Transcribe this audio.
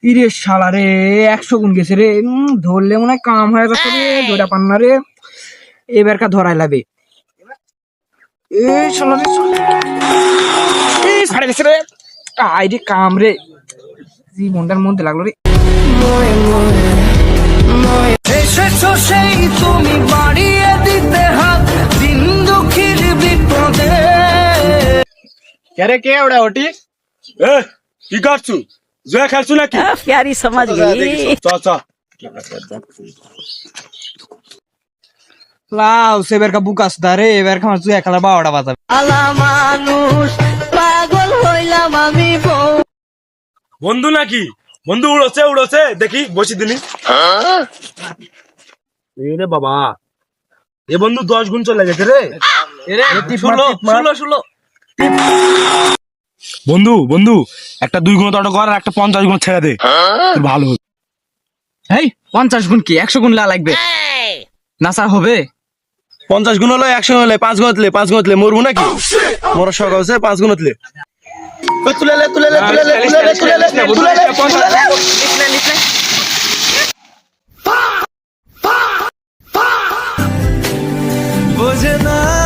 ইরে শালা রে 100 গুণ গেছে রে। ধরলে মনে হয় কাম হয়ে গেছে রে, ধরা পান্না রে। এবারকা ধরাই লাবে। এই শালা রে, এই ছাড়ে গেছে রে। আইরে কাম রে, জীবনটার মধ্যে লাগলো রে। এসেছো সেই তুমি বাড়িয়ে দিতে হাত, দিন দুঃখীর বিপদে। কে ওটা ওটি এ কি করছু জয় খেলছু নাকি प्यारी समझ गई। চ লাও সেবারকা বুকাস দারে, এবার খামার তুই একালা 12টা বাজাবে। আলা মানুষ পাগল হইলাম আমি বউ। বন্ধু নাকি বন্ধু উড়ছে দেখি বসি দিনি রে বাবা এ বন্ধু 10 গুণ চলে গেছে রে। ষোলো বন্ধু একটা 2 গুণ অটো কর আর একটা 50 গুণ ছেড়ে দে তোর ভালো হবে। এই 50 গুণ কি 100 গুণ লাগবে না স্যার? হবে 50 গুণ হলো 100 হলে 5 গুণ হলে 5 গুণ হলে মরবো নাকি? মরার শখ আছে 5 গুণ হলে বোঝে না